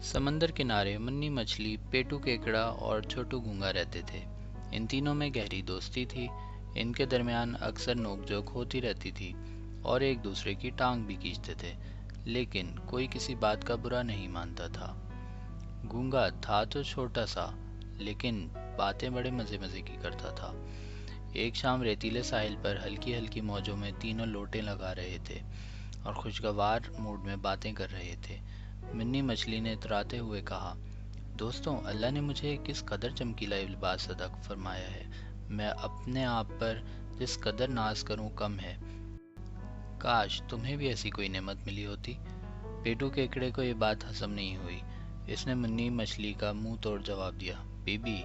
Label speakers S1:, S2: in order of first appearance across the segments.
S1: समंदर किनारे मुन्नी मछली, पेटू केकड़ा और छोटू गूंगा रहते थे। इन तीनों में गहरी दोस्ती थी। इनके दरमियान अक्सर नोक-झोंक होती रहती थी और एक दूसरे की टांग भी खींचते थे, लेकिन कोई किसी बात का बुरा नहीं मानता था। गूंगा था तो छोटा सा, लेकिन बातें बड़े मज़े मज़े की करता था। एक शाम रेतीले साहिल पर हल्की हल्की मौजों में तीनों लोटे लगा रहे थे और खुशगवार मूड में बातें कर रहे थे। मिन्नी मछली ने इतराते हुए कहा, दोस्तों, अल्लाह ने मुझे किस कदर चमकीला लिबास अता फरमाया है। मैं अपने आप पर जिस कदर नाज करूं कम है। काश तुम्हें भी ऐसी कोई नेमत मिली होती। पेटू केकड़े को ये बात हजम नहीं हुई। इसने मुन्नी मछली का मुंह तोड़ जवाब दिया, बीबी,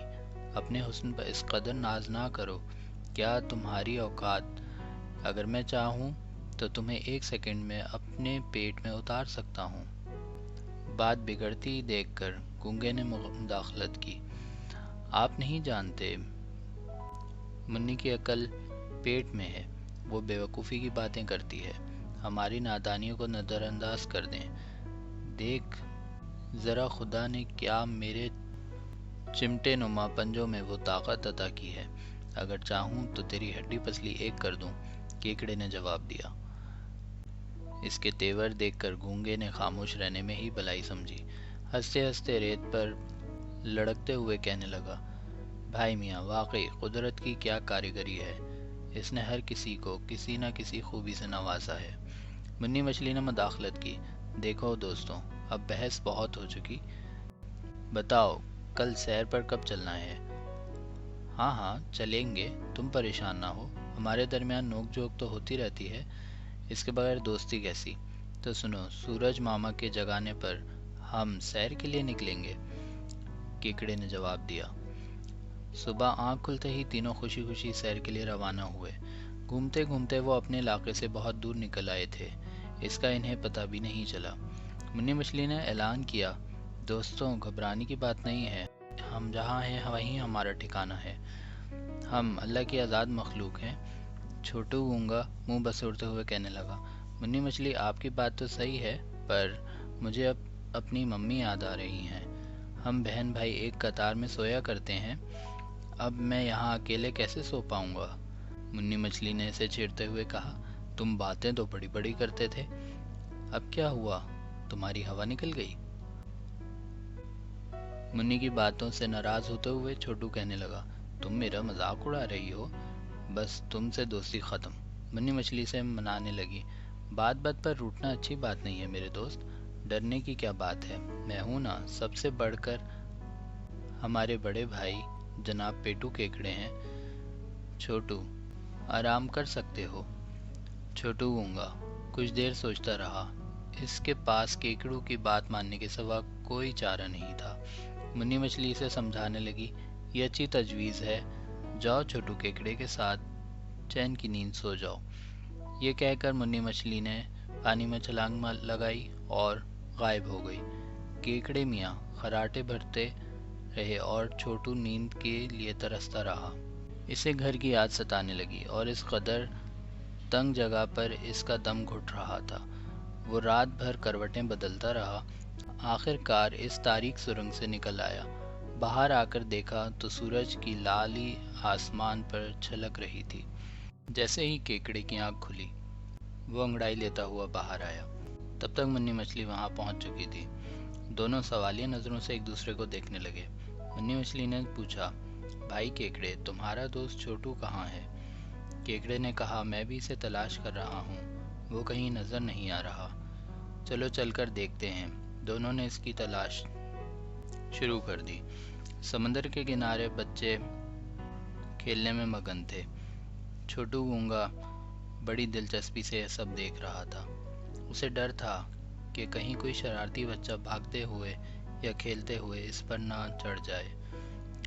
S1: अपने हुस्न पर इस कदर नाज ना करो। क्या तुम्हारी औकात? अगर मैं चाहूँ तो तुम्हें एक सेकंड में अपने पेट में उतार सकता हूँ। बात बिगड़ती देखकर गूंगे ने मुदाखलत की, आप नहीं जानते, मुन्नी की अकल पेट में है। वो बेवकूफ़ी की बातें करती है। हमारी नादानियों को नज़रअंदाज कर दें। देख ज़रा, खुदा ने क्या मेरे चिमटे नुमा पंजों में वो ताकत अता की है। अगर चाहूँ तो तेरी हड्डी पसली एक कर दूँ। केकड़े ने जवाब दिया। इसके तेवर देखकर गूंगे ने खामोश रहने में ही भलाई समझी। हंसते हंसते रेत पर लड़कते हुए कहने लगा, भाई मियाँ, वाकई कुदरत की क्या कारीगरी है। इसने हर किसी को किसी न किसी खूबी से नवाजा है। मुन्नी मछली ने मदाखलत की, देखो दोस्तों, अब बहस बहुत हो चुकी। बताओ, कल सैर पर कब चलना है? हाँ हाँ चलेंगे, तुम परेशान ना हो। हमारे दरमियान नोक झोंक तो होती रहती है, इसके बगैर दोस्ती कैसी। तो सुनो, सूरज मामा के जगाने पर हम सैर के लिए निकलेंगे। केकड़े ने जवाब दिया। सुबह आँख खुलते ही तीनों खुशी खुशी सैर के लिए रवाना हुए। घूमते घूमते वो अपने इलाके से बहुत दूर निकल आए थे। इसका इन्हें पता भी नहीं चला। मुन्नी मछली ने ऐलान किया, दोस्तों, घबराने की बात नहीं है। हम जहाँ हैं वहीं हमारा ठिकाना है। हम अल्लाह की आज़ाद मखलूक हैं। छोटू गूंगा मुंह बसोरते हुए कहने लगा, मुन्नी मछली, आपकी बात तो सही है, पर मुझे अब अपनी मम्मी याद आ रही हैं। हम बहन भाई एक कतार में सोया करते हैं। अब मैं यहाँ अकेले कैसे सो पाऊंगा? मुन्नी मछली ने इसे छेड़ते हुए कहा, तुम बातें तो बड़ी बड़ी करते थे, अब क्या हुआ? तुम्हारी हवा निकल गई? मुन्नी की बातों से नाराज होते हुए छोटू कहने लगा, तुम मेरा मजाक उड़ा रही हो, बस तुमसे दोस्ती ख़त्म। मुन्नी मछली से मनाने लगी, बात बात पर रूठना अच्छी बात नहीं है मेरे दोस्त। डरने की क्या बात है, मैं हूं ना। सबसे बढ़कर हमारे बड़े भाई जनाब पेटू केकड़े हैं। छोटू, आराम कर सकते हो। छोटू गूंगा कुछ देर सोचता रहा। इसके पास केकड़ू की बात मानने के सिवा कोई चारा नहीं था। मुन्नी मछली इसे समझाने लगी, ये अच्छी तजवीज़ है। जाओ छोटू केकड़े के साथ चैन की नींद सो जाओ। ये कहकर मुन्नी मछली ने पानी में छलांग लगाई और गायब हो गई। केकड़े मियाँ खराटे भरते रहे और छोटू नींद के लिए तरसता रहा। इसे घर की याद सताने लगी और इस कदर तंग जगह पर इसका दम घुट रहा था। वो रात भर करवटें बदलता रहा। आखिरकार इस तारीक सुरंग से निकल आया। बाहर आकर देखा तो सूरज की लाली आसमान पर छलक रही थी। जैसे ही केकड़े की आंख खुली, वो अंगड़ाई लेता हुआ बाहर आया। तब तक मुन्नी मछली वहां पहुंच चुकी थी। दोनों सवालिया नज़रों से एक दूसरे को देखने लगे। मुन्नी मछली ने पूछा, भाई केकड़े, तुम्हारा दोस्त छोटू कहाँ है? केकड़े ने कहा, मैं भी इसे तलाश कर रहा हूँ, वो कहीं नज़र नहीं आ रहा। चलो चलकर देखते हैं। दोनों ने इसकी तलाश शुरू कर दी। समंदर के किनारे बच्चे खेलने में मगन थे। छोटू गूंगा बड़ी दिलचस्पी से यह सब देख रहा था। उसे डर था कि कहीं कोई शरारती बच्चा भागते हुए या खेलते हुए इस पर ना चढ़ जाए।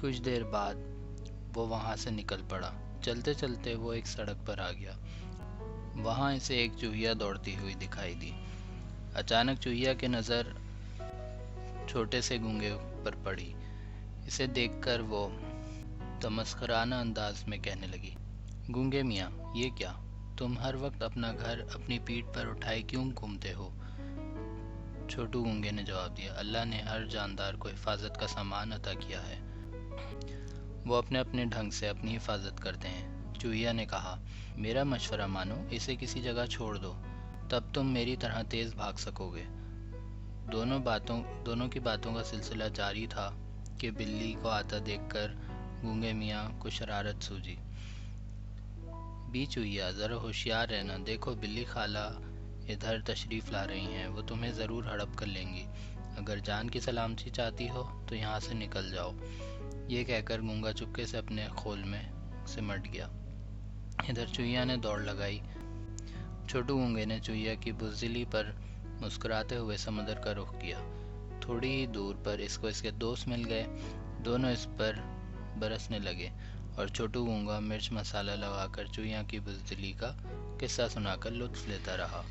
S1: कुछ देर बाद वो वहाँ से निकल पड़ा। चलते चलते वो एक सड़क पर आ गया। वहाँ इसे एक चूहिया दौड़ती हुई दिखाई दी। अचानक चूहिया की नज़र छोटे से गूंगे पर पड़ी। इसे देखकर वो तमस्कराना अंदाज में कहने लगी, गूंगे मियाँ, ये क्या? तुम हर वक्त अपना घर अपनी पीठ पर उठाए क्यों घूमते हो? چھوٹو گونگے نے جواب دیا، اللہ نے ہر جاندار کو حفاظت کا سامان عطا کیا ہے، وہ اپنے اپنے ڈھنگ سے اپنی حفاظت کرتے ہیں۔ چوہیا نے کہا، میرا مشورہ مانو، اسے کسی جگہ چھوڑ دو، تب تم میری طرح تیز بھاگ سکو گے۔ دونوں کی باتوں کا سلسلہ جاری تھا کہ بلی کو آتا دیکھ کر گونگے میاں کو شرارت سوجی۔ بی چوہیا، ذرا ہوشیار رہنا، دیکھو بلی خالہ ادھر تشریف لا رہی ہیں، وہ تمہیں ضرور ہڑپ کر لیں گی، اگر جان کی سلامتی چاہتی ہو تو یہاں سے نکل جاؤ۔ یہ کہہ کر گونگا چپکے سے اپنے خول میں سمٹ گیا۔ ادھر چوہیا نے دوڑ لگائی۔ چھوٹو گونگے نے چوہیا کی بزدلی پر مسکراتے ہوئے سمندر کا رخ کیا۔ تھوڑی ہی دور پر اس کو اس کے دوست مل گئے، دونوں اس پر برسنے لگے اور چھوٹو گونگا مرچ مسالہ لگا کر چوہیا کی بزدلی کا قصہ سنا کر لطف لیتا رہا۔